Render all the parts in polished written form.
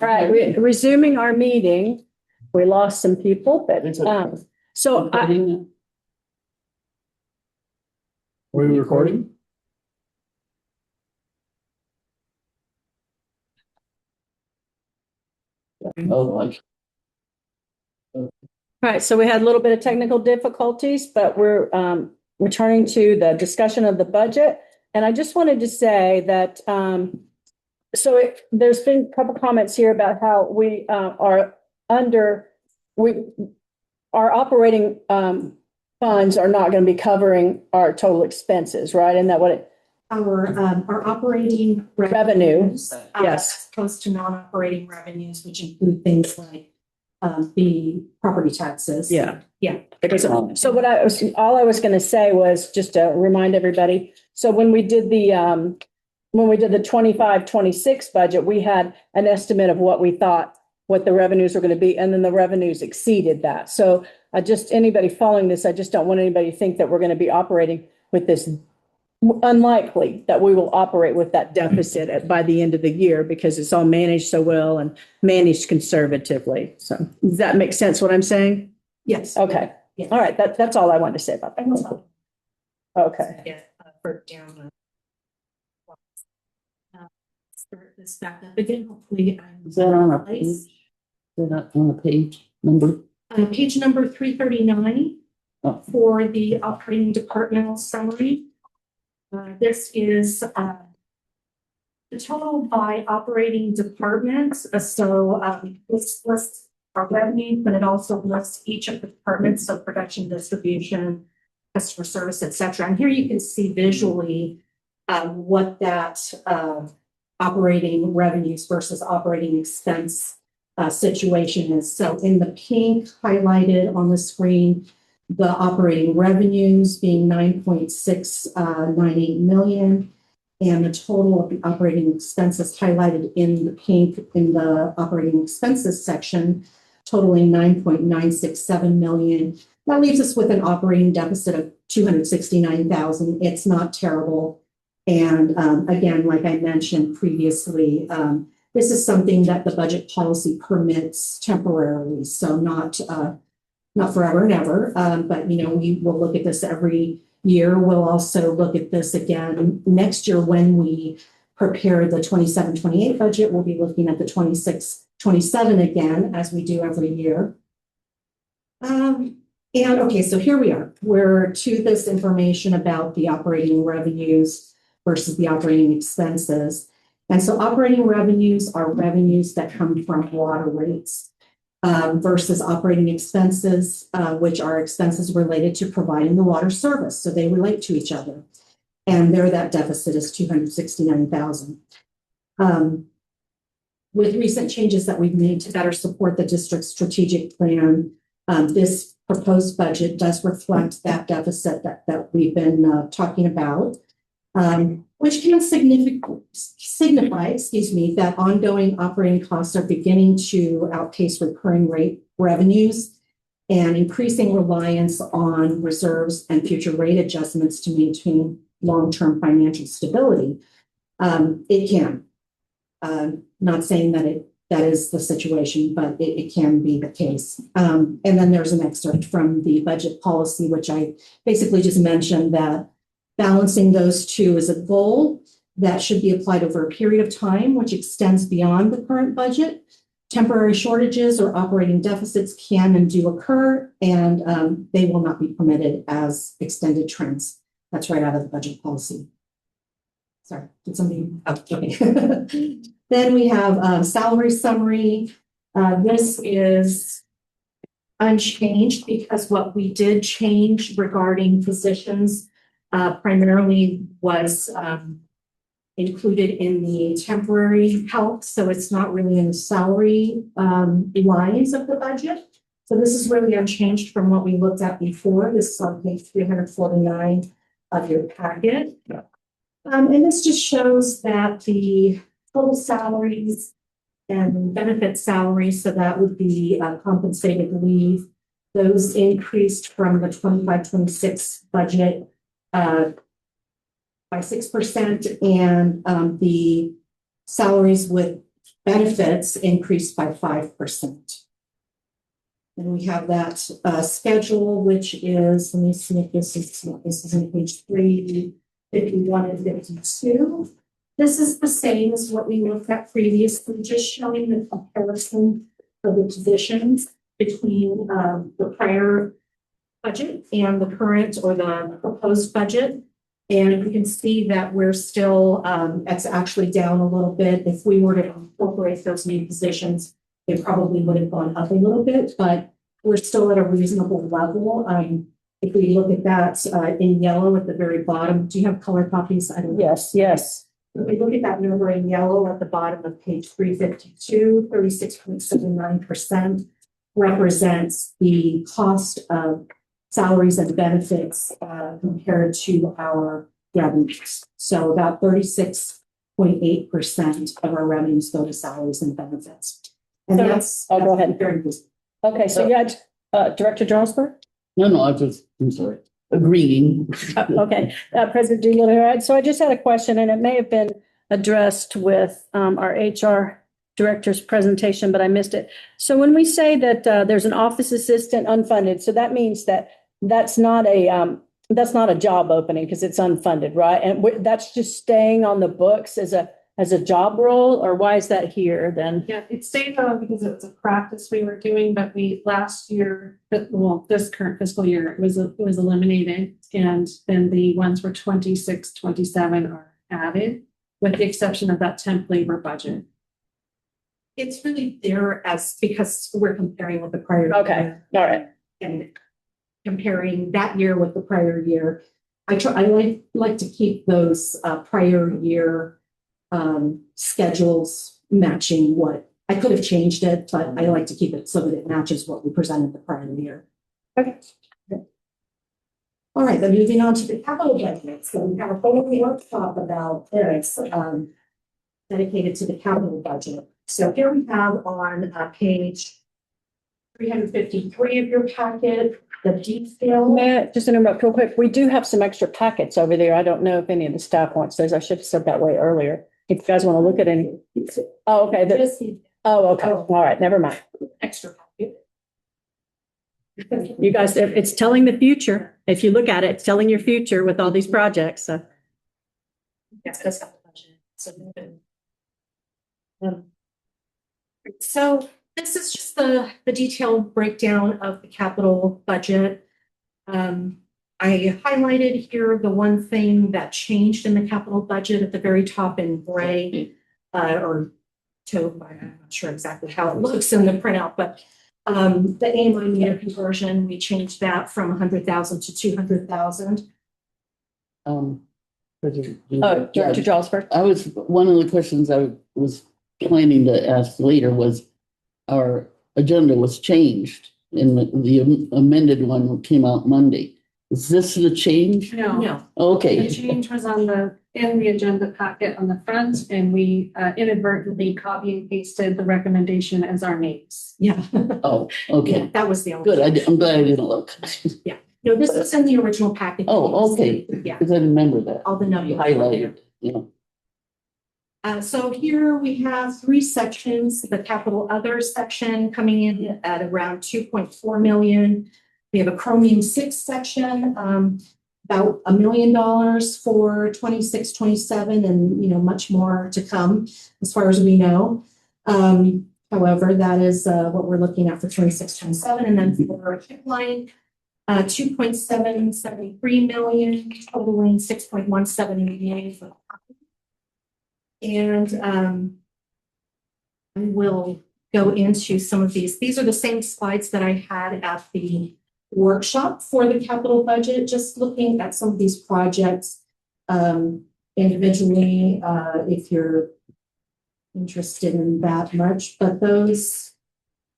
All right, resuming our meeting. We lost some people, but, so I, Were we recording? Oh, like. all right, so we had a little bit of technical difficulties, but we're returning to the discussion of the budget. And I just wanted to say that, there's been a couple comments here about how we are under, our operating funds are not going to be covering our total expenses, right? Isn't that what it? Our operating Revenues, revenues, yes. as opposed to non-operating revenues, which include things like the property taxes. Yeah. Yeah. So all I was going to say was just to remind everybody. So when we did the 25-26 budget, we had an estimate of what we thought, what the revenues were going to be, and then the revenues exceeded that. So anybody following this, I just don't want anybody to think that we're going to be operating with this. Unlikely that we will operate with that deficit by the end of the year because it's all managed so well and managed conservatively. So does that make sense what I'm saying? Yes. Okay. Yes. All right. That's all I wanted to say about that. Okay. Get broke down. Start this back up again. Hopefully, Is that on a page? Is that on the page number? Page number 339 for the operating departmental summary. This is the total by operating departments. This lists our revenue, but it also lists each of the departments, so production, distribution, customer service, etc. And here you can see visually what that operating revenues versus operating expense situation is. So in the pink highlighted on the screen, the operating revenues being 9.698 million, and the total of the operating expenses highlighted in the pink in the operating expenses section, totaling 9.967 million. That leaves us with an operating deficit of 269,000. It's not terrible. And again, like I mentioned previously, this is something that the budget policy permits temporarily, so not forever and ever, but we will look at this every year. We'll also look at this again next year when we prepare the 27-28 budget. We'll be looking at the 26-27 again, as we do every year. And okay, so here we are. We're to this information about the operating revenues versus the operating expenses. And so operating revenues are revenues that come from water rates. Versus operating expenses, which are expenses related to providing the water service. So they relate to each other. And there, that deficit is 269,000. With recent changes that we've made to better support the district's strategic plan, this proposed budget does reflect that deficit that we've been talking about. Which can signify, that ongoing operating costs are beginning to outpace recurring rate revenues and increasing reliance on reserves and future rate adjustments to maintain long-term financial stability. It can. Not saying that is the situation, but it can be the case. And then there's an excerpt from the budget policy, which I basically just mentioned that balancing those two is a goal that should be applied over a period of time, which extends beyond the current budget. Temporary shortages or operating deficits can and do occur, and they will not be permitted as extended trends. That's right out of the budget policy. Sorry, did somebody? Oh, okay. Then we have salary summary. This is unchanged because what we did change regarding positions primarily was included in the temporary help. So it's not really in the salary lines of the budget. So this is really unchanged from what we looked at before. This is on page 349 of your packet. Yeah. And this just shows that the total salaries and benefit salaries, so that would be compensated leave, those increased from the 25-26 budget by 6%, and the salaries with benefits increased by 5%. And we have that schedule, which is, let me see if this is on page 351 and 52. This is the same as what we looked at previously, just showing the comparison of the positions between the prior budget and the current or the proposed budget. And you can see that we're still, it's actually down a little bit. If we were to incorporate those new positions, it probably would have gone up a little bit, but we're still at a reasonable level. If we look at that in yellow at the very bottom, do you have color copies? I don't know. Yes, yes. If we look at that number in yellow at the bottom of page 352, 36.79% represents the cost of salaries and benefits compared to our revenues. So about 36.8% of our revenues go to salaries and benefits. And So- that's go ahead. very good. Okay, so Director Johnsburg? No, I'm sorry, agreeing. Okay, President Doolittle, so I just had a question, and it may have been addressed with our HR director's presentation, but I missed it. So when we say that there's an office assistant unfunded, so that means that that's not a job opening because it's unfunded, right? And that's just staying on the books as a job role, or why is that here then? Yeah, it stayed on because it was a practice we were doing, but last year, this current fiscal year, it was eliminated. And then the ones for 26, 27 are added, with the exception of that temp labor budget. It's really there because we're comparing with the prior. Okay, year all right. And comparing that year with the prior year. I like to keep those prior year schedules matching what I could have changed it, but I like to keep it so that it matches what we presented the prior year. Okay. All right, then moving on to the capital budget. So we have a whole workshop about this dedicated to the capital budget. So here we have on page 353 of your packet, the detail. May I just interrupt real quick? We do have some extra packets over there. I don't know if any of the staff wants those. I should have said that way earlier. If you guys want to look at any. Oh, okay. Just Okay. All right. Never mind. extra packet. You guys, it's telling the future. If you look at it, it's telling your future with all these projects. So. Yes, that's got the budget. So this is just the detailed breakdown of the capital budget. I highlighted here the one thing that changed in the capital budget at the very top in gray, or taupe. I'm not sure exactly how it looks in the printout, but the AMI meter conversion, we changed that from 100,000 to 200,000. Director Johnsburg. One of the questions I was planning to ask later was our agenda was changed and the amended one came out Monday. Is this the change? No, Okay. the change was in the agenda packet on the front, and we inadvertently copy and pasted the recommendation as our names. Yeah. Oh, okay. Yeah, that was the only. Good. I'm glad I didn't look. No, this is in the original packet. Oh, okay. Yeah, Because I remember that. all the You numbers. highlighted, yeah. So here we have three sections, the capital other section coming in at around 2.4 million. We have a Chromium 6 section, about $1 million for 26, 27, and much more to come as far as we know. However, that is what we're looking at for 26, 27, and then for HIP line, 2.773 million, totaling 6.17 million for. And I will go into some of these. These are the same slides that I had at the workshop for the capital budget, just looking at some of these projects individually, if you're interested in that much. But those,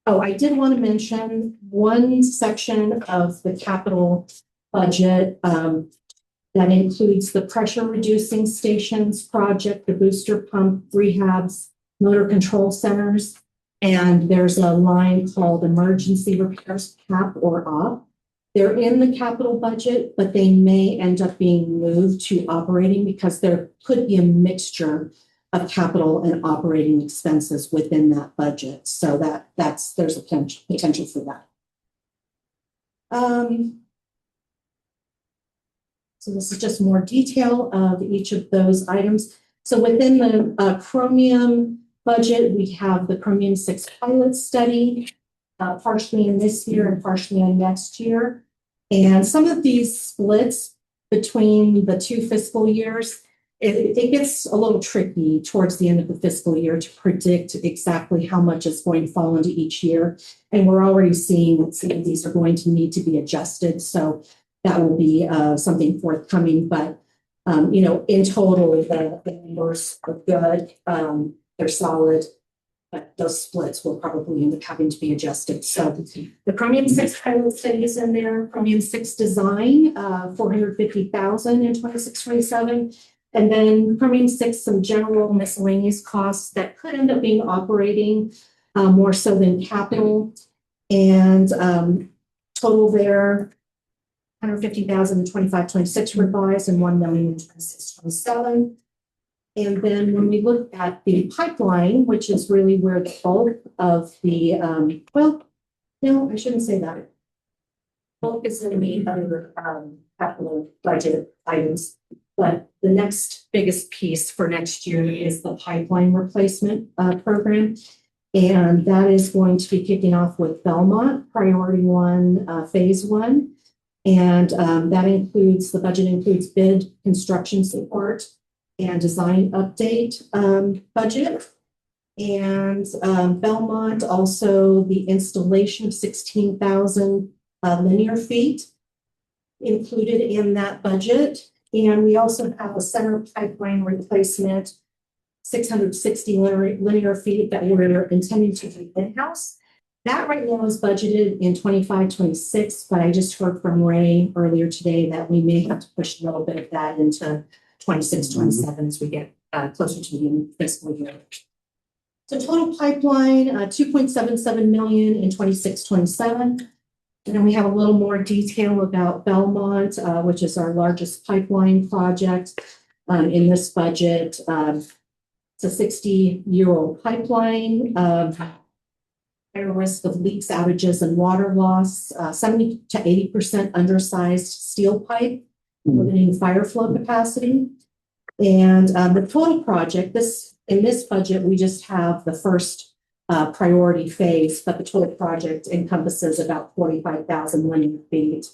I did want to mention one section of the capital budget that includes the pressure reducing stations project, the booster pump rehabs, motor control centers, and there's a line called emergency repairs cap or OP. They're in the capital budget, but they may end up being moved to operating because there could be a mixture of capital and operating expenses within that budget. So there's a potential for that. So this is just more detail of each of those items. So within the Chromium budget, we have the Chromium 6 pilot study, partially in this year and partially in next year. And some of these splits between the 2 fiscal years, it gets a little tricky towards the end of the fiscal year to predict exactly how much is going to fall into each year. And we're already seeing that some of these are going to need to be adjusted. So that will be something forthcoming. But, in total, the numbers are good. They're solid. But those splits will probably end up having to be adjusted. So the Chromium 6 pilot study is in there. Chromium 6 design, $450,000 in 26-27. And then Chromium 6, some general miscellaneous costs that could end up being operating more so than capital. And total there, $150,000 in 25-26 revised and $1 million in 26-27. And then when we look at the pipeline, which is really where the bulk of the, no, I shouldn't say that. Bulk is going to be other capital budget items. But the next biggest piece for next year is the pipeline replacement program. And that is going to be kicking off with Belmont, Priority 1, Phase 1. And that includes, the budget includes bid, construction support, and design update budget. And Belmont, also the installation of 16,000 linear feet included in that budget. And we also have a center pipeline replacement, 660 linear feet that we're intending to do in-house. That right now is budgeted in 25-26, but I just heard from Ray earlier today that we may have to push a little bit of that into 26-27 as we get closer to the end of the fiscal year. So total pipeline, $2.77 million in 26-27. And then we have a little more detail about Belmont, which is our largest pipeline project in this budget. It's a 60-year-old pipeline. Higher risk of leaks, outages, and water loss, 70 to 80% undersized steel pipe, limiting fire flow capacity. And the total project, in this budget, we just have the first priority phase, but the total project encompasses about 45,000 linear feet.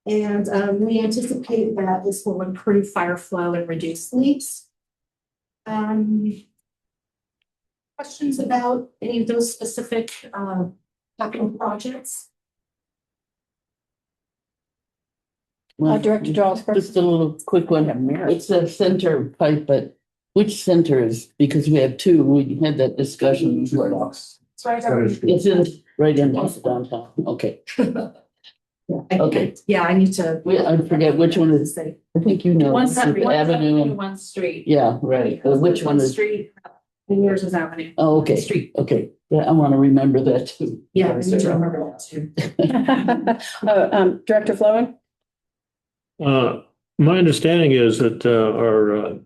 And we anticipate that this will improve fire flow and reduce leaks. Questions about any of those specific capital projects? Director Charles. Just a little quick one. It's a center pipe, but which center is, because we have 2, we had that discussion. It's right over. It's right in downtown. Okay. Okay. Yeah, I need to. I forget which one is. I think you know. One's Fifth Avenue and one street. yeah, right. Which one is? Street. And yours is Avenue. Oh, okay. Street. Okay. Yeah, I want to remember that too. Yeah, I need to remember that too. Director Flowin? My understanding is that our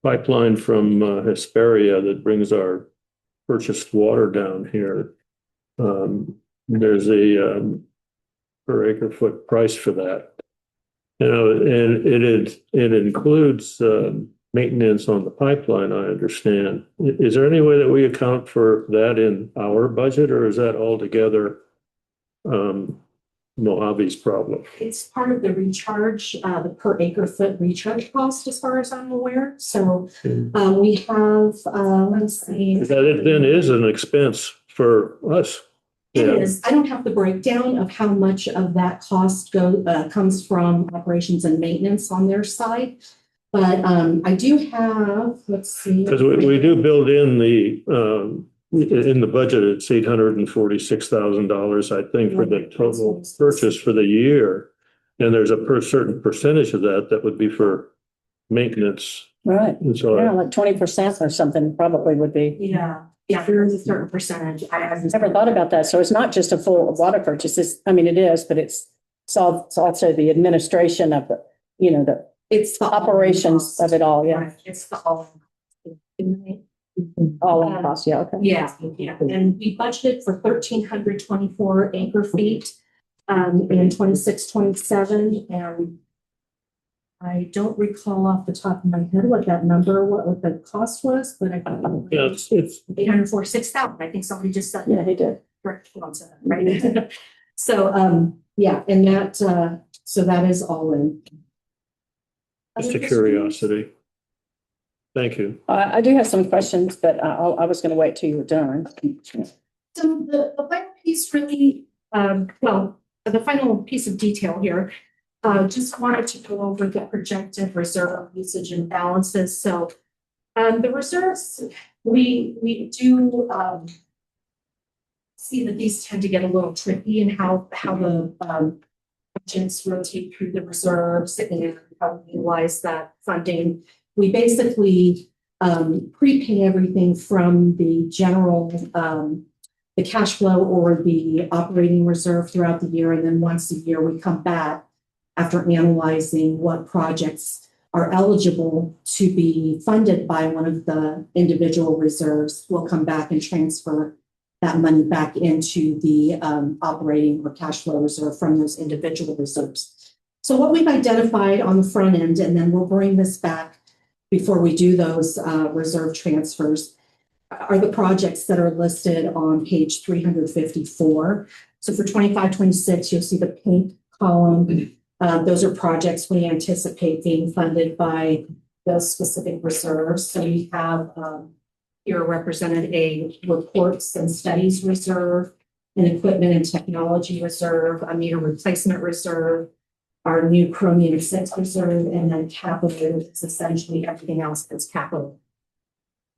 pipeline from Hesperia that brings our purchased water down here, there's a per acre foot price for that. And it includes maintenance on the pipeline, I understand. Is there any way that we account for that in our budget, or is that altogether Mojave's problem? It's part of the recharge, the per acre foot recharge cost, as far as I'm aware. So we have, let's see. That then is an expense for us. It is. I don't have the breakdown of how much of that cost comes from operations and maintenance on their side. But I do have, let's see. Because we do build in the budget, it's $846,000, I think, for the total purchase for the year. And there's a certain percentage of that would be for maintenance. Right. And so Yeah, like 20% or something probably would be. Yeah, there is a certain percentage. I've never thought about that. So it's not just a full water purchase. It is, but it's also the administration of the it's the operations of it all. Yeah. Right. It's the all. All in cost, yeah, okay. Yeah, and we budgeted for 1,324 acre feet in 26-27, and I don't recall off the top of my head what that number, what the cost was, but I think Yeah, it's 846,000. I think somebody just said. Yeah, he did. Correct, hold on a second, right? So, yeah, and that, so that is all in. just a curiosity. Thank you. I do have some questions, but I was going to wait till you were done. So the final piece really, well, the final piece of detail here, just wanted to go over the projected reserve usage and balances. So, the reserves, we do, see that these tend to get a little tricky in how the, budgets rotate through the reserves and how we utilize that funding. We basically prepay everything from the general, the cash flow or the operating reserve throughout the year. And then once a year, we come back after analyzing what projects are eligible to be funded by one of the individual reserves. We'll come back and transfer that money back into the operating or cash flow reserve from those individual reserves. So what we've identified on the front end, and then we'll bring this back before we do those reserve transfers, are the projects that are listed on page 354. So for 25-26, you'll see the pink column. Those are projects we anticipate being funded by those specific reserves. So we have here represented a reports and studies reserve, an equipment and technology reserve, a meter replacement reserve, our new Chromium 6 reserve, and then capital is essentially everything else that's capital.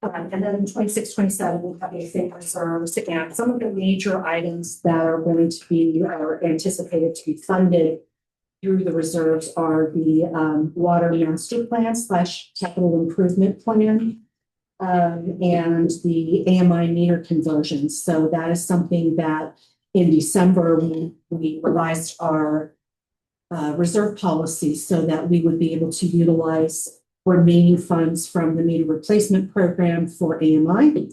And then in 26-27, we have a same reserves, and some of the major items that are going to be or anticipated to be funded through the reserves are the water master plan / capital improvement plan, and the AMI meter conversions. So that is something that in December, we revised our reserve policy so that we would be able to utilize remaining funds from the meter replacement program for AMI.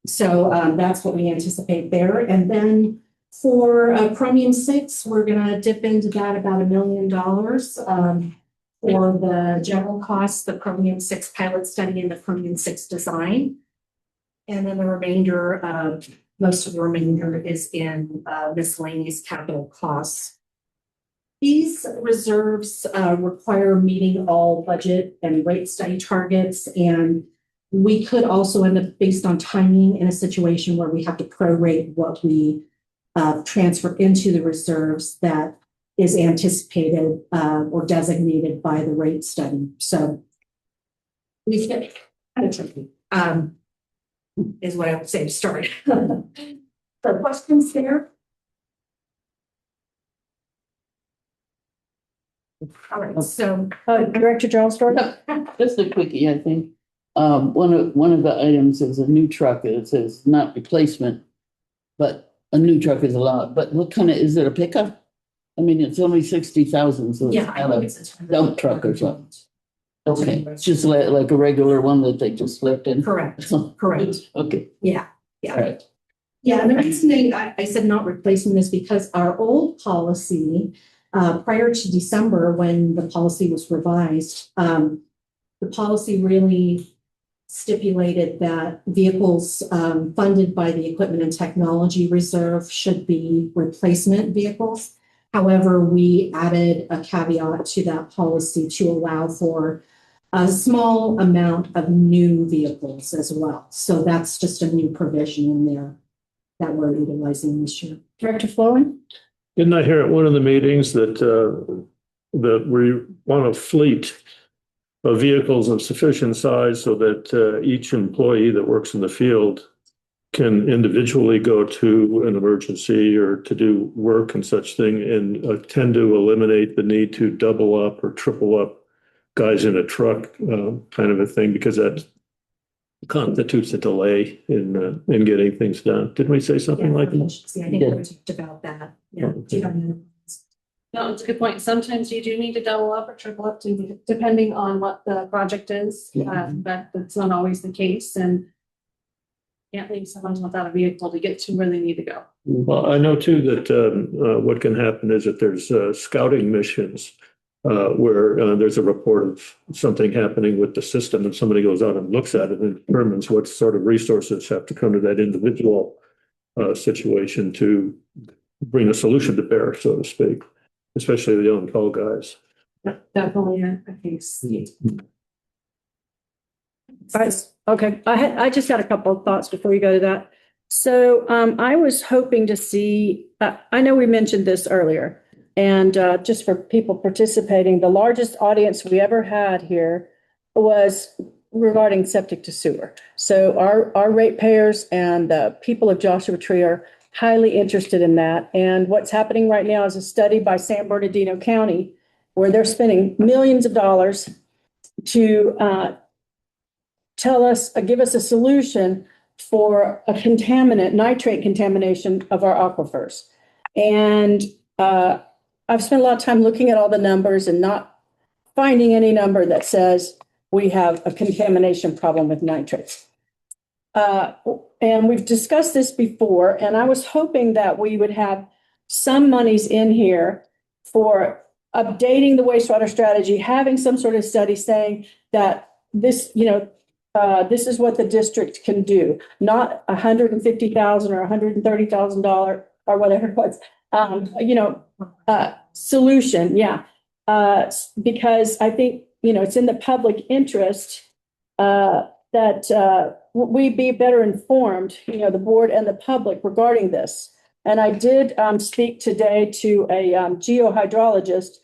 So that's what we anticipate there. And then for Chromium 6, we're going to dip into that about $1 million. For the general costs, the Chromium 6 pilot study and the Chromium 6 design. And then the remainder, most of the remainder is in miscellaneous capital costs. These reserves require meeting all budget and rate study targets. And we could also end up, based on timing, in a situation where we have to prorate what we transfer into the reserves that is anticipated or designated by the rate study. So we get kind of tricky, is what I would say to start. So questions there? All right, so Director Jones, story? Just a quickie, I think. One of the items is a new truck. It says not replacement, but a new truck is allowed. But what kind of, is it a pickup? I mean, it's only 60,000, so it's yeah, I not think a it's a dump truck or something. Okay, it's just like a regular one that they just left in. Correct, correct. Okay, Yeah, all right. yeah. And the reason I said not replacing this because our old policy, prior to December, when the policy was revised, the policy really stipulated that vehicles funded by the Equipment and Technology Reserve should be replacement vehicles. However, we added a caveat to that policy to allow for a small amount of new vehicles as well. So that's just a new provision in there that we're utilizing this year. Director Flowing? Didn't I hear at one of the meetings that we want a fleet of vehicles of sufficient size so that each employee that works in the field can individually go to an emergency or to do work and such thing, and tend to eliminate the need to double up or triple up guys in a truck, kind of a thing, because that constitutes a delay in getting things done. Didn't we say something like that? I think we talked about that. Yeah. No, it's a good point. Sometimes you do need to double up or triple up depending on what the project is. Yeah. But that's not always the case, and can't leave someone without a vehicle to get to where they need to go. Well, I know too that what can happen is that there's scouting missions where there's a report of something happening with the system, and somebody goes out and looks at it and determines what sort of resources have to come to that individual situation to bring a solution to bear, so to speak, especially the on-call guys. Definitely a case. Okay, I just had a couple of thoughts before we go to that. So I was hoping to see, I know we mentioned this earlier, and just for people participating, the largest audience we ever had here was regarding septic to sewer. So our ratepayers and the people of Joshua Tree are highly interested in that. And what's happening right now is a study by San Bernardino County where they're spending millions of dollars to give us a solution for a contaminant, nitrate contamination of our aquifers. And I've spent a lot of time looking at all the numbers and not finding any number that says we have a contamination problem with nitrates. And we've discussed this before, and I was hoping that we would have some monies in here for updating the wastewater strategy, having some sort of study saying that this, this is what the district can do, not $150,000 or $130,000 or whatever it was, solution. Yeah. Because I think, it's in the public interest that we be better informed, the board and the public regarding this. And I did speak today to a geohydrologist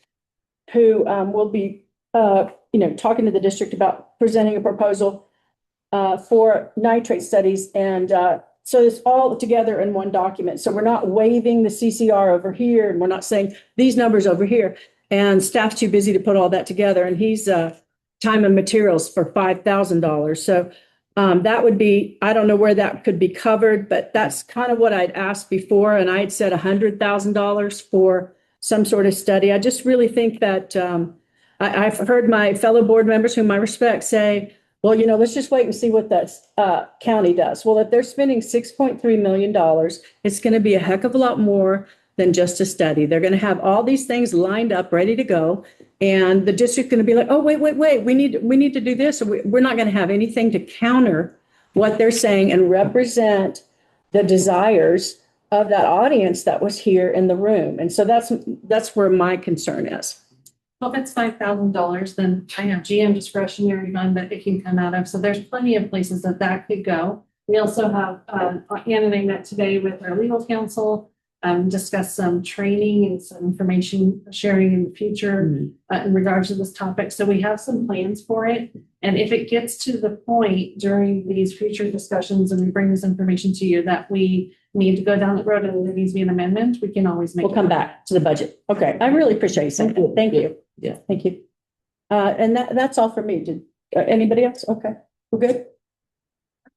who will be, talking to the district about presenting a proposal for nitrate studies. And so it's all together in one document. So we're not waiving the CCR over here, and we're not saying these numbers over here. And staff's too busy to put all that together. And he's time and materials for $5,000. So that would be, I don't know where that could be covered, but that's kind of what I'd asked before. And I had said $100,000 for some sort of study. I just really think that I've heard my fellow board members, whom I respect, say, well, let's just wait and see what the county does. Well, if they're spending $6.3 million, it's going to be a heck of a lot more than just a study. They're going to have all these things lined up, ready to go. And the district's going to be like, oh, wait, we need to do this. We're not going to have anything to counter what they're saying and represent the desires of that audience that was here in the room. And so that's where my concern is. Well, if it's $5,000, then I have GM discretionary fund that it can come out of. So there's plenty of places that could go. We also have, Ann and I met today with our legal counsel, discuss some training and some information sharing in the future in regards to this topic. So we have some plans for it. And if it gets to the point during these future discussions and we bring this information to you that we need to go down the road and there needs to be an amendment, we can always make. We'll come back to the budget. Okay. I really appreciate you saying that. Thank you. Yeah. Thank you. And that's all for me. Did anybody else? Okay. We're good.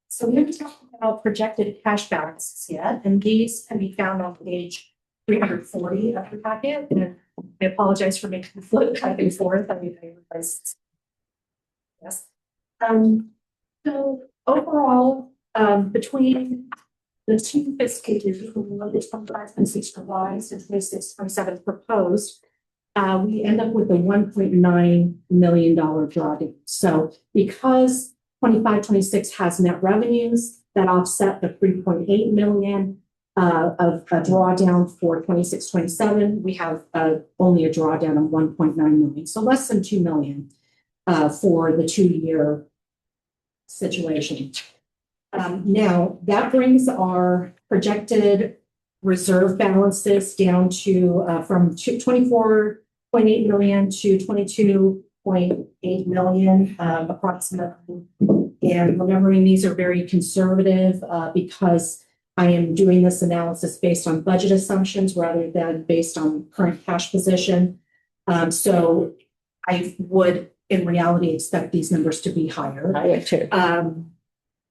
So we haven't talked about projected cash balances yet, and these can be found on page 340 of the packet. And I apologize for making the flip back and forth. I realized. Yes. So overall, between the two fiscal years, one is 25 and 6 revised and 26, 27 proposed, we end up with a $1.9 million drawdown. So because 25, 26 has net revenues that offset the 3.8 million of a drawdown for 26, 27, we have only a drawdown of 1.9 million. So less than 2 million for the 2-year situation. Now that brings our projected reserve balances down to from 24.8 million to 22.8 million approximately. And remembering these are very conservative because I am doing this analysis based on budget assumptions rather than based on current cash position. So I would in reality expect these numbers to be higher. I would too.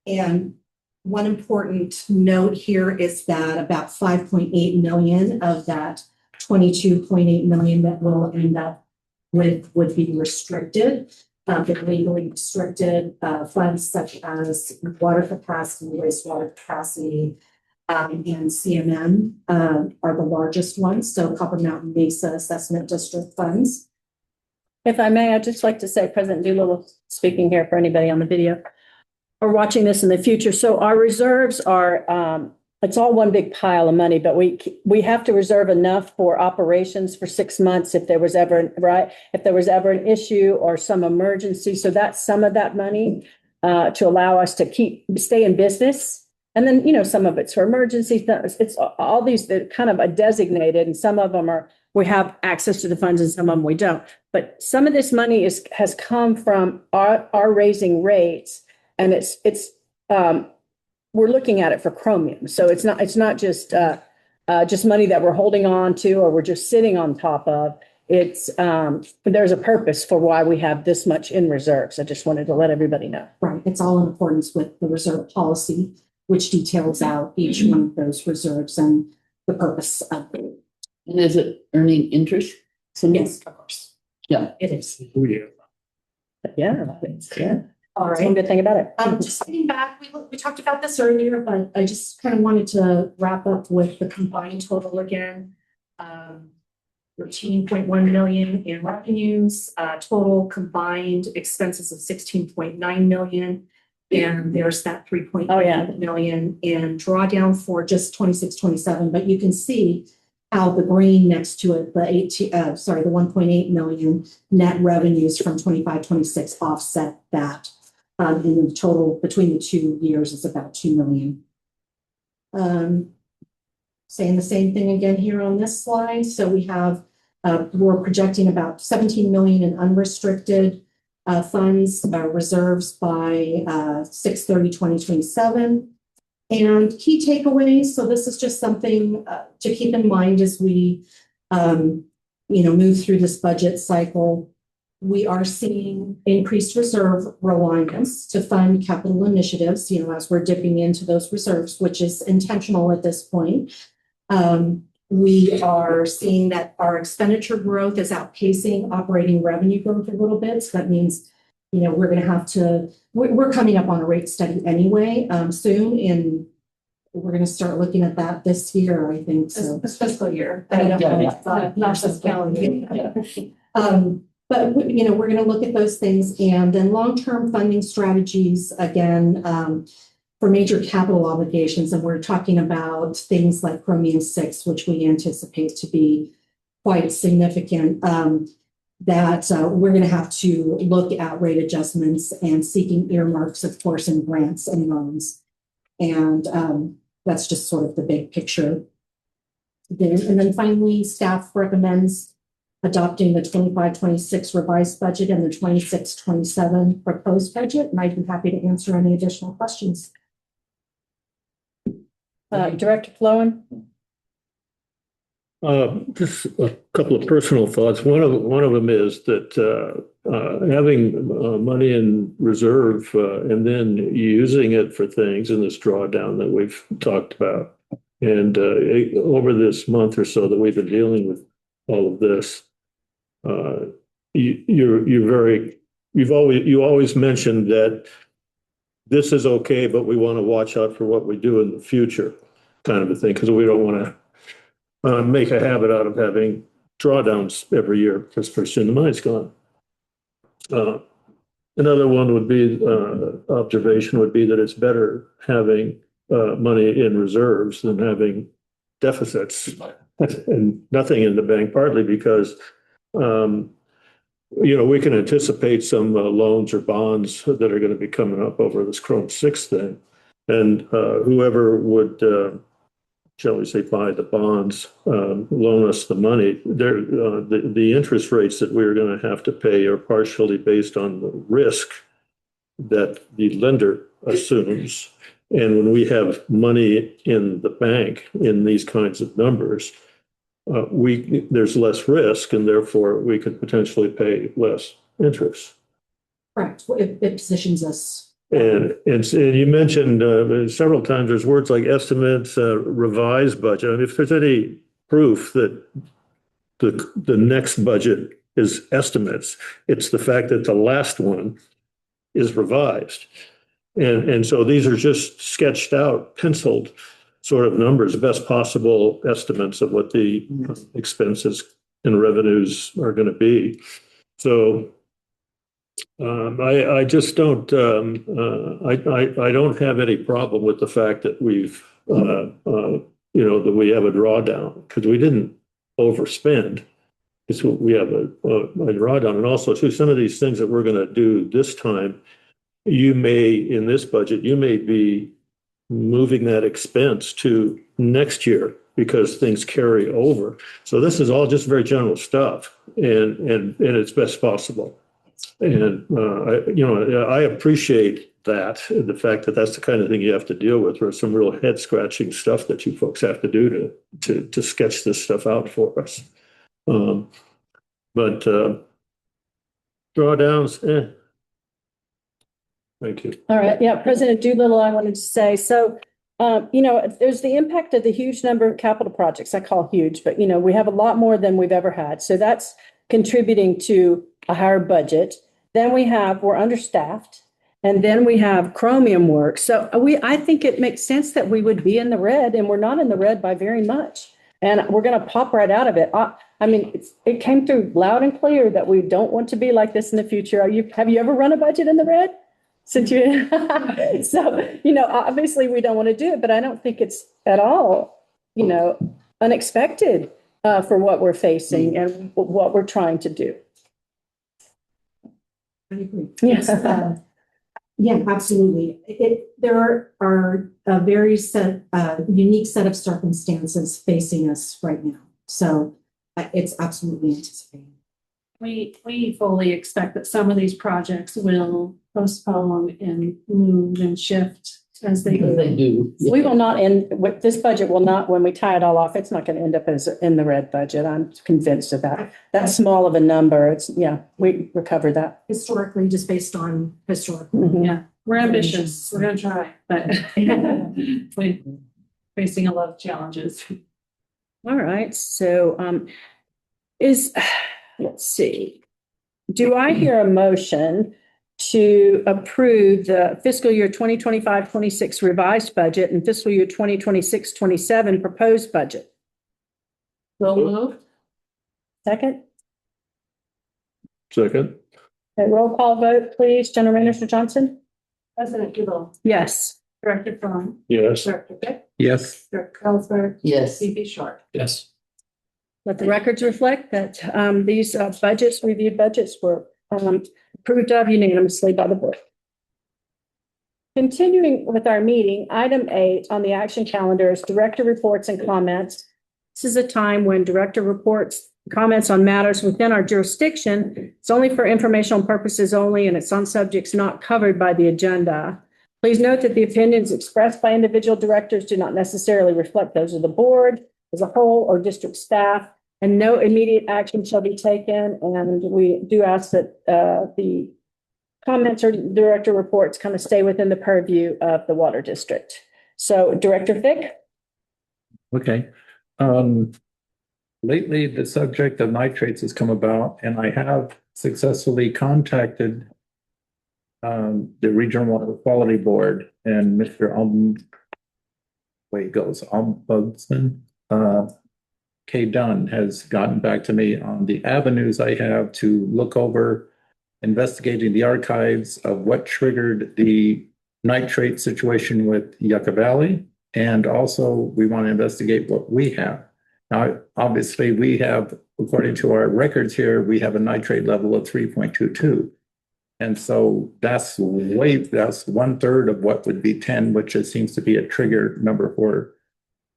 And one important note here is that about 5.8 million of that 22.8 million that will end up with would be restricted. The legally restricted funds such as water capacity, wastewater capacity, and CMM are the largest ones. So Copper Mountain Mesa Assessment District funds. If I may, I'd just like to say, President Doolittle speaking here for anybody on the video or watching this in the future. So our reserves are, it's all one big pile of money, but we have to reserve enough for operations for 6 months if there was ever, right? If there was ever an issue or some emergency. So that's some of that money to allow us to stay in business. And then, you know, some of it's for emergency. It's all these that kind of are designated, and some of them we have access to the funds and some of them we don't. But some of this money has come from our raising rates, and it's we're looking at it for Chromium. So it's not just money that we're holding on to or we're just sitting on top of. There's a purpose for why we have this much in reserves. I just wanted to let everybody know. Right. It's all in accordance with the reserve policy, which details out each one of those reserves and the purpose of it. And is it earning interest? Yes, of course. Yeah. It is. Oh, yeah. Yeah. All That's one right. good thing about it. Just getting back, we talked about this earlier, but I just kind of wanted to wrap up with the combined total again. 13.1 million in revenues, total combined expenses of 16.9 million. And there's that 3.8 Oh, yeah. million in drawdown for just 26-27. But you can see how the green next to it, the 1.8 million net revenues from 25-26 offset that. And the total between the 2 years is about 2 million. Saying the same thing again here on this slide. So we have, we're projecting about 17 million in unrestricted funds, reserves by 6/30/2027. And key takeaways. So this is just something to keep in mind as we, move through this budget cycle. We are seeing increased reserve reliance to fund capital initiatives, as we're dipping into those reserves, which is intentional at this point. We are seeing that our expenditure growth is outpacing operating revenue growth a little bit. So that means, we're going to have to, we're coming up on a rate study anyway, soon. And we're going to start looking at that this year, I think. So This fiscal year. not this calendar year. But, we're going to look at those things, and then long-term funding strategies, again, for major capital obligations. And we're talking about things like Chromium 6, which we anticipate to be quite significant, that we're going to have to look at rate adjustments and seeking earmarks, of course, in grants and loans. And that's just sort of the big picture. And then finally, staff recommends adopting the 25-26 revised budget and the 26-27 proposed budget. And I'd be happy to answer any additional questions. Director Flowen? Just a couple of personal thoughts. One of them is that having money in reserve and then using it for things in this drawdown that we've talked about, and over this month or so that we've been dealing with all of this, you always mentioned that this is okay, but we want to watch out for what we do in the future, kind of a thing, because we don't want to make a habit out of having drawdowns every year because pretty soon the money's gone. Another one would be observation would be that it's better having money in reserves than having deficits and nothing in the bank, partly because we can anticipate some loans or bonds that are going to be coming up over this Chrome 6 thing, and whoever would shall we say, buy the bonds, loan us the money, the interest rates that we're going to have to pay are partially based on the risk that the lender assumes. And when we have money in the bank in these kinds of numbers, there's less risk, and therefore we could potentially pay less interest. Correct. It positions us. And you mentioned several times there's words like estimates, revised budget. I mean, if there's any proof that the next budget is estimates. It's the fact that the last one is revised. And so these are just sketched out, penciled sort of numbers, best possible estimates of what the expenses and revenues are going to be. So I just don't, I don't have any problem with the fact that we've, that we have a drawdown, because we didn't overspend. It's we have a drawdown. And also too, some of these things that we're going to do this time, you may, in this budget, you may be moving that expense to next year because things carry over. So this is all just very general stuff, and it's best possible. And I appreciate that, the fact that that's the kind of thing you have to deal with. There's some real head scratching stuff that you folks have to do to sketch this stuff out for us. But drawdowns, Thank you. All right. Yeah, President Doolittle, I wanted to say, so, there's the impact of the huge number of capital projects. I call huge, but, we have a lot more than we've ever had. So that's contributing to a higher budget. Then we're understaffed. And then we have Chromium work. So I think it makes sense that we would be in the red, and we're not in the red by very much. And we're going to pop right out of it. It came through loud and clear that we don't want to be like this in the future. Have you ever run a budget in the red? Obviously we don't want to do it, but I don't think it's at all, unexpected for what we're facing and what we're trying to do. I agree. Yes. Yeah, absolutely. There are a very unique set of circumstances facing us right now. So it's absolutely anticipated. We fully expect that some of these projects will postpone and move and shift as they Because they do. Yeah. We will not end, this budget will not, when we tie it all off, it's not going to end up as in the red budget. I'm convinced of that. That's small of a number. We recover that. Historically, just based on historical. Mhm. Yeah, we're ambitious. We're gonna try, but we're facing a lot of challenges. All right. So let's see. Do I hear a motion to approve the fiscal year 2025-26 revised budget and fiscal year 2026-27 proposed budget? So moved. Second? Second. Okay, roll call vote, please. General Manager Johnson? President Goodall, Yes. Director Fong, Yes. Director Fick, Yes. Director Ellsberg, Yes. VP Short. Yes. Let the records reflect that these reviewed budgets were approved of unanimously by the board. Continuing with our meeting, item 8 on the action calendar is director reports and comments. This is a time when director reports comments on matters within our jurisdiction. It's only for informational purposes only, and it's on subjects not covered by the agenda. Please note that the opinions expressed by individual directors do not necessarily reflect those of the board as a whole or district staff, and no immediate action shall be taken. And we do ask that the comments or director reports kind of stay within the purview of the water district. So Director Fick? Okay. Lately, the subject of nitrates has come about, and I have successfully contacted the Regional Water Quality Board and Mr. Ombudsman Kay Dunn has gotten back to me on the avenues I have to look over investigating the archives of what triggered the nitrate situation with Yucca Valley. And also we want to investigate what we have. Now, obviously we have, according to our records here, we have a nitrate level of 3.22. And so that's 1/3 of what would be 10, which seems to be a trigger number for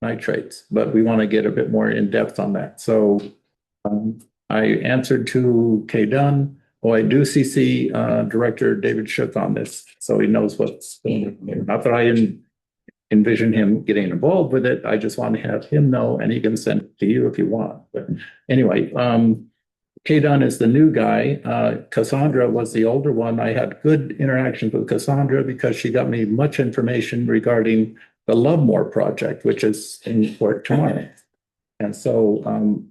nitrates, but we want to get a bit more in depth on that. So I answered to Kay Dunn. I do CC Director David Shook on this, so he knows what's going on. Not that I didn't envision him getting involved with it. I just want to have him know, and he can send it to you if you want. But anyway, Kay Dunn is the new guy. Cassandra was the older one. I had good interactions with Cassandra because she got me much information regarding the Lovemore project, which is in Fort tomorrow. And so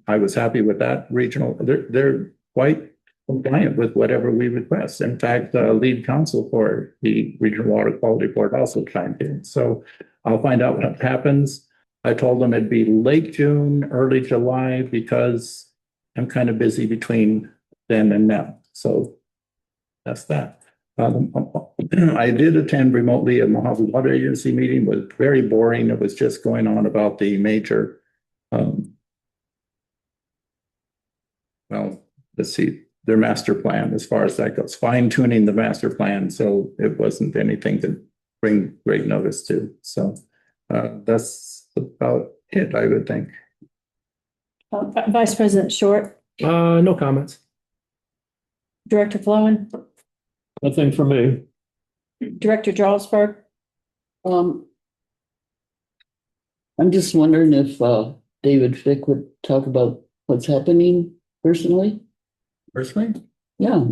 I was happy with that regional. They're quite compliant with whatever we request. In fact, lead counsel for the Regional Water Quality Board also chimed in. So I'll find out what happens. I told them it'd be late June, early July, because I'm kind of busy between then and now. So that's that. I did attend remotely a Mojave Water Agency meeting. It was very boring. It was just going on about the major, well, let's see, their master plan as far as that goes, fine tuning the master plan. So it wasn't anything to bring great notice to. So that's about it, I would think. Vice President Short, No comments. Director Flowen, Nothing for me. Director Jarlsberg. I'm just wondering if David Fick would talk about what's happening personally. Personally, Yeah,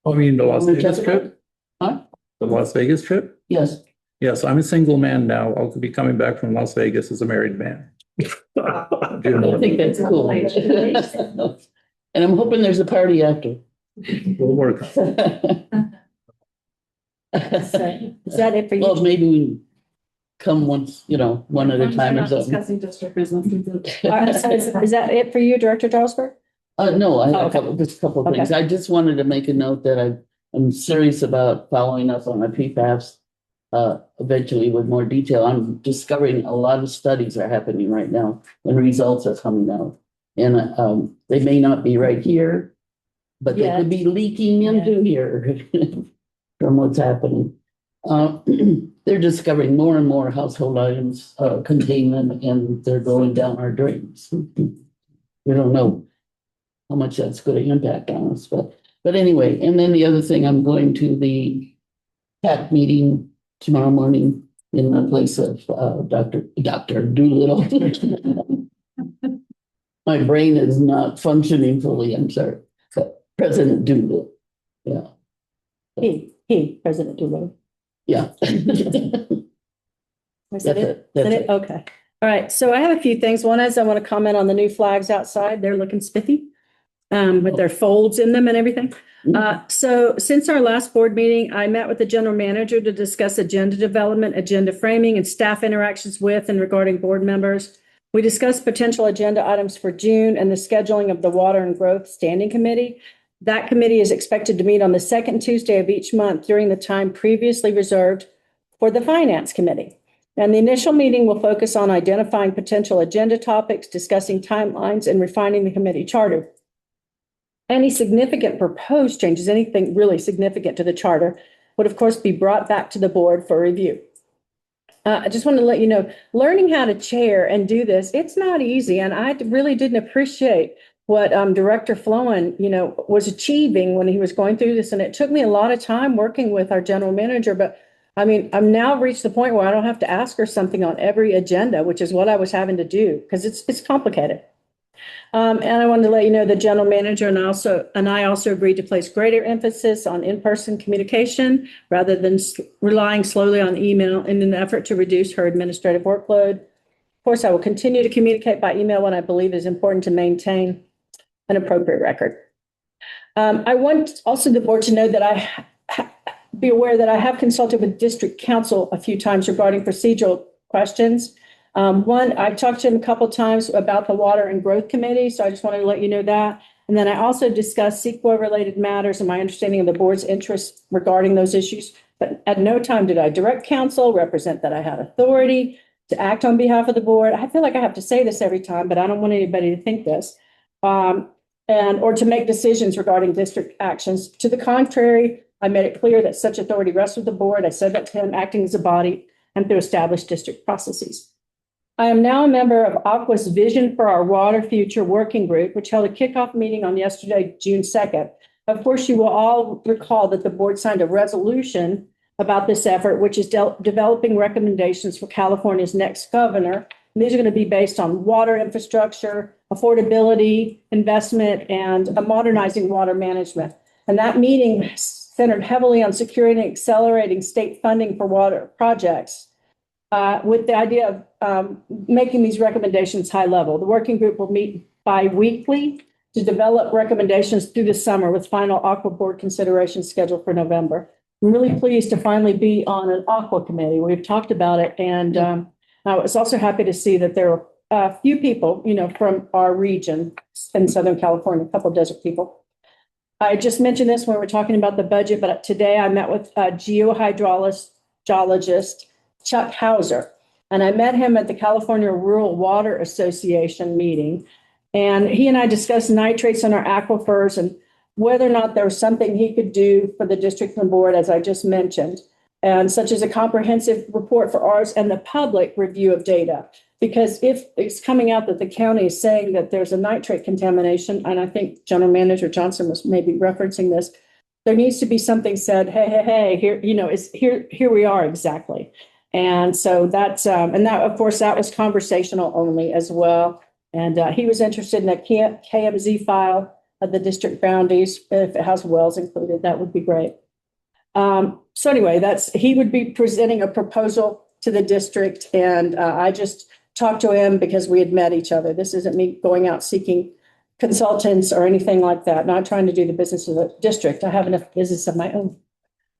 I mean, the Las Wanna Vegas talk trip, huh? the Las Vegas trip. Yes. Yes, I'm a single man now. I'll be coming back from Las Vegas as a married man. I think that's cool. And I'm hoping there's a party after. We'll work. Is that it for Well, you? maybe we come once, one at a time or Not something. discussing district business. All right, so is that it for you, Director Jarlsberg? No, I have Okay. just a couple of things. I just wanted to make a note that I'm serious about following up on my PFAS eventually with more detail. I'm discovering a lot of studies are happening right now and results are coming out. And they may not be right here, but they could be leaking into here from what's happening. They're discovering more and more household items contain them and they're going down our drains. We don't know how much that's going to impact on us, but anyway, and then the other thing, I'm going to the PAC meeting tomorrow morning in the place of Dr. Doolittle. My brain is not functioning fully, I'm sorry. But President Doolittle, yeah. President Doolittle. Yeah. Is that it? That's Is that it. it? Okay. All right. So I have a few things. One is I want to comment on the new flags outside. They're looking spiffy with their folds in them and everything. So since our last board meeting, I met with the general manager to discuss agenda development, agenda framing, and staff interactions with and regarding board members. We discussed potential agenda items for June and the scheduling of the Water and Growth Standing Committee. That committee is expected to meet on the second Tuesday of each month during the time previously reserved for the Finance Committee. And the initial meeting will focus on identifying potential agenda topics, discussing timelines, and refining the committee charter. Any significant proposed changes, anything really significant to the charter, would of course be brought back to the board for review. I just want to let you know, learning how to chair and do this, it's not easy. And I really didn't appreciate what Director Flowen, was achieving when he was going through this. And it took me a lot of time working with our general manager. But I mean, I'm now reached the point where I don't have to ask her something on every agenda, which is what I was having to do because it's complicated. And I wanted to let you know the general manager and I also agreed to place greater emphasis on in-person communication rather than relying slowly on email in an effort to reduce her administrative workload. Of course, I will continue to communicate by email when I believe is important to maintain an appropriate record. I want also the board to know that be aware that I have consulted with district council a few times regarding procedural questions. One, I've talked to him a couple of times about the Water and Growth Committee, so I just wanted to let you know that. And then I also discussed CEQA-related matters and my understanding of the board's interest regarding those issues. But at no time did I direct counsel, represent that I had authority to act on behalf of the board. I feel like I have to say this every time, but I don't want anybody to think this. Or to make decisions regarding district actions. To the contrary, I made it clear that such authority rests with the board. I said that to him, acting as a body and through established district processes. I am now a member of Aqua's Vision for Our Water Future Working Group, which held a kickoff meeting on yesterday, June 2nd. Of course, you will all recall that the board signed a resolution about this effort, which is developing recommendations for California's next governor. And these are going to be based on water infrastructure, affordability, investment, and modernizing water management. And that meeting centered heavily on securing and accelerating state funding for water projects. with the idea of making these recommendations high level. The working group will meet bi-weekly to develop recommendations through the summer with final Aqua Board consideration scheduled for November. I'm really pleased to finally be on an Aqua committee. We've talked about it, and I was also happy to see that there are a few people, from our region in Southern California, a couple of desert people. I just mentioned this when we were talking about the budget, but today I met with geohydrologist Chuck Hauser, and I met him at the California Rural Water Association meeting. And he and I discussed nitrates in our aquifers and whether or not there was something he could do for the district and board, as I just mentioned, and such as a comprehensive report for ours and the public review of data. Because if it's coming out that the county is saying that there's a nitrate contamination, and I think General Manager Johnson was maybe referencing this, there needs to be something said, hey, here, here we are exactly. And so that's, and that, of course, that was conversational only as well. And he was interested in the KMZ file of the district boundaries. If it has wells included, that would be great. So anyway, he would be presenting a proposal to the district. And I just talked to him because we had met each other. This isn't me going out seeking consultants or anything like that. Not trying to do the business of the district. I have enough business of my own.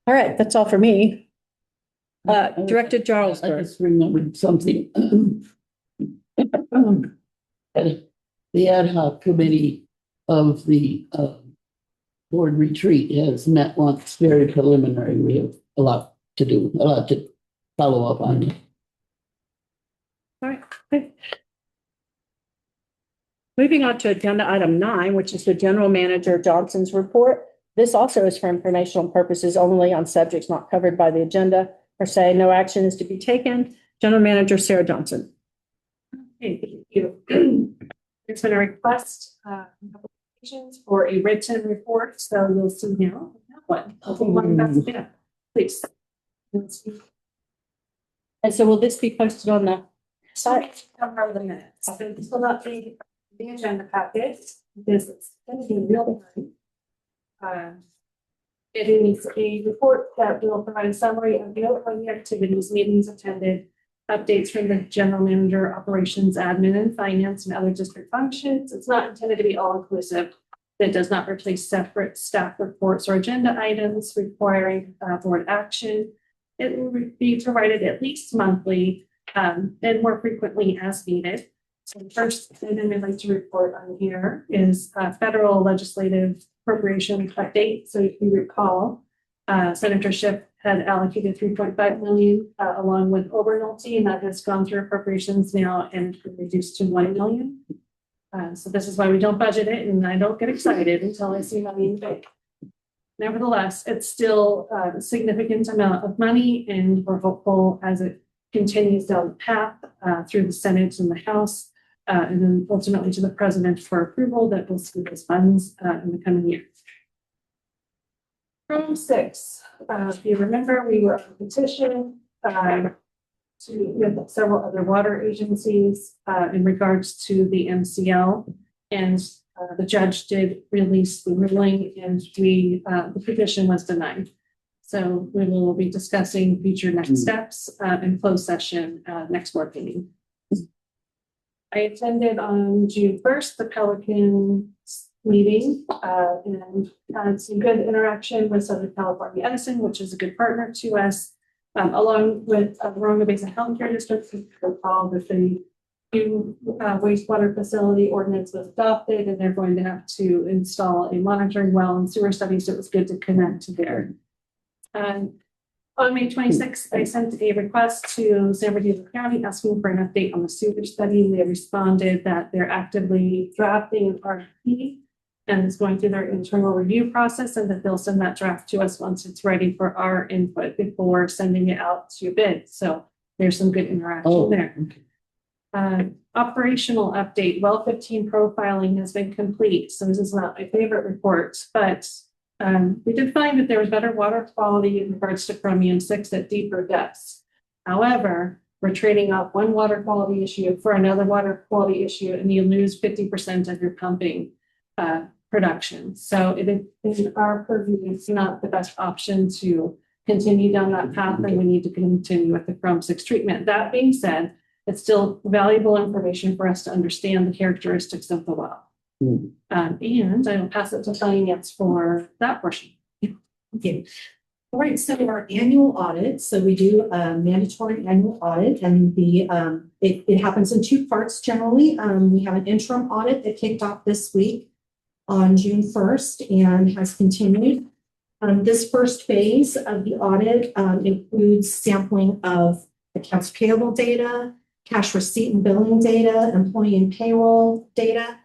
All right, that's all for me. Director Charles. I just remembered something. The ad hoc committee of the board retreat has met once, very preliminary. We have a lot to do, a lot to follow up on. All right. Okay. Moving on to agenda item 9, which is the General Manager Johnson's report. This also is for informational purposes only on subjects not covered by the agenda. Per se, no action is to be taken. General Manager Sarah Johnson. Okay, thank you. There's been a request on a couple of occasions for a written report, so you'll see now one. Please. And so will this be posted on the site? Cover the minutes. So this will not be the agenda packet because it's going to be in real time. It is a report that will provide a summary of noteworthy activities, meetings attended, updates from the general manager, operations, admin, and finance, and other district functions. It's not intended to be all-inclusive. It does not replace separate staff reports or agenda items requiring board action. It will be provided at least monthly and more frequently as needed. So the first thing I'd like to report on here is federal legislative appropriation update. So if you recall, Senator Schiff had allocated $3.5 million along with Obernolte, and that has gone through appropriations now and reduced to $1 million. So this is why we don't budget it, and I don't get excited until I see money in the bank. Nevertheless, it's still a significant amount of money, and we're hopeful as it continues down the path through the Senate and the House, and then ultimately to the President for approval that we'll see those funds in the coming years. Room 6, if you remember, we were on a petition with several other water agencies in regards to the MCL, and the judge did release the ruling, and the petition was denied. So we will be discussing future next steps in closed session next board meeting. I attended on June 1st the Pelican meeting and had some good interaction with Southern California Edison, which is a good partner to us, along with Morongo Basin Healthcare District. Recall that the new wastewater facility ordinance was adopted, and they're going to have to install a monitoring well and sewer study, so it was good to connect to there. On May 26th, I sent a request to San Bernardino County asking for an update on the sewage study. They responded that they're actively drafting an RFP and it's going through their internal review process, and that they'll send that draft to us once it's ready for our input before sending it out to bid. So there's some good interaction there. Okay. Operational update. Well 15 profiling has been complete. So this is not my favorite report, but we did find that there was better water quality in regards to chromium 6 at deeper depths. However, we're trading off one water quality issue for another water quality issue, and you lose 50% of your pumping production. So in our purview, it's not the best option to continue down that path, then we need to continue with the Chrome 6 treatment. That being said, it's still valuable information for us to understand the characteristics of the well. Hmm. And I will pass it to finance for that portion. Okay. All right, so our annual audit, so we do a mandatory annual audit and it happens in two parts generally. We have an interim audit that kicked off this week on June 1st and has continued. This first phase of the audit includes sampling of accounts payable data, cash receipt and billing data, employee and payroll data.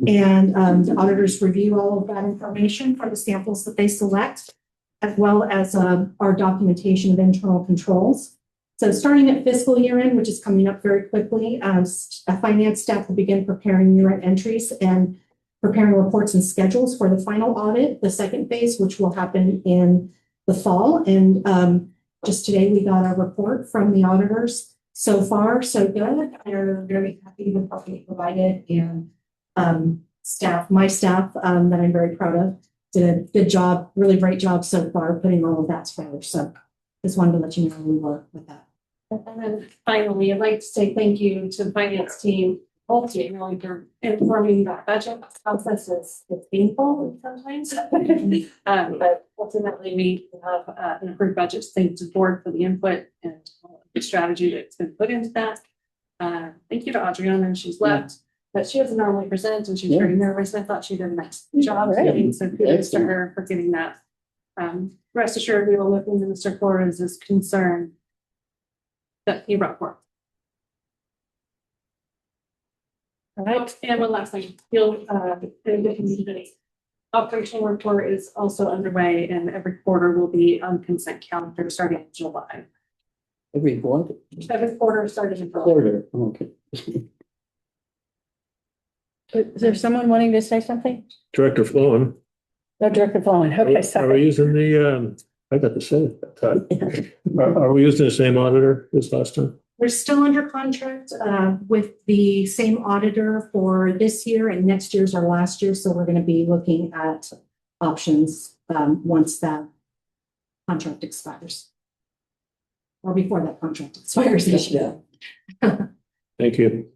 And the auditors review all of that information for the samples that they select, as well as our documentation of internal controls. So starting at fiscal year end, which is coming up very quickly, a finance staff will begin preparing year-end entries and preparing reports and schedules for the final audit, the second phase, which will happen in the fall. And just today, we got a report from the auditors. So far, so good. They're very happy with what we provided, and my staff that I'm very proud of did a good job, really great job so far putting all of that together. So just wanted to let you know we work with that. And then finally, I'd like to say thank you to the finance team, ultimately for informing that budget process is painful sometimes. But ultimately we have an approved budget. Thanks to the board for the input and the strategy that's been put into that. Thank you to Adriana, she's left, but she doesn't normally present and she's very nervous. I thought she did a nice job. Right. So kudos to her for getting that. Rest assured, we will look into Mr. Flores' concern that he brought forth. All right. And one last thing, operational report is also underway and every quarter will be on consent calendar starting in July. Every what? Every quarter starting in July. Quarter, okay. Is there someone wanting to say something? Director Flowen. No, Director Flowing. Okay, Are we sorry. using the, I got to say it that time. Are we using the same auditor as last time? We're still under contract with the same auditor for this year, and next year's our last year. So we're going to be looking at options once that contract expires. Or before that contract expires this year. Thank you.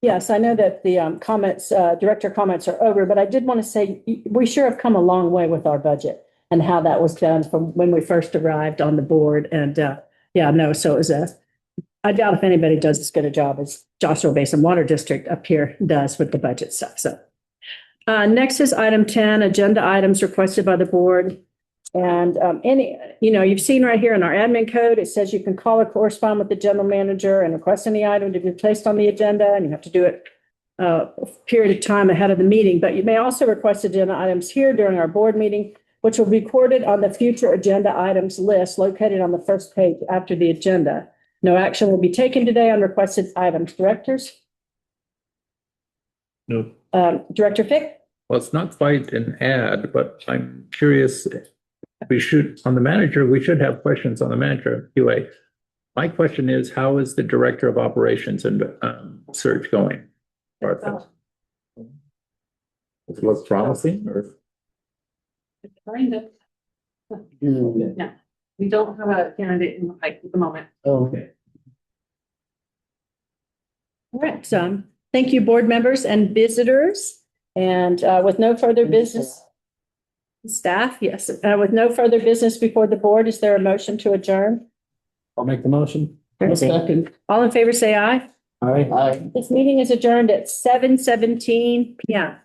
Yes, I know that the comments, director comments are over, but I did want to say we sure have come a long way with our budget and how that was done from when we first arrived on the board. And so it was I doubt if anybody does as good a job as Joshua Basin Water District up here does with the budget stuff. So next is item 10, agenda items requested by the board. And you've seen right here in our admin code, it says you can call or correspond with the general manager and request any item to be placed on the agenda, and you have to do it a period of time ahead of the meeting. But you may also request agenda items here during our board meeting, which will be recorded on the future agenda items list located on the first page after the agenda. No action will be taken today on requested items. Directors? No. Director Fick? Well, it's not quite an ad, but I'm curious. We should have questions on the manager QA. My question is, how is the director of operations and search going? Does it look promising or? Kind of. No, we don't have a candidate in the pipe at the moment. Okay. All right. Thank you, board members and visitors. And with no further business. Staff, yes. With no further business before the board, is there a motion to adjourn? I'll make the motion. Second. All in favor, say aye. Aye. Aye. This meeting is adjourned at 7:17 p.m.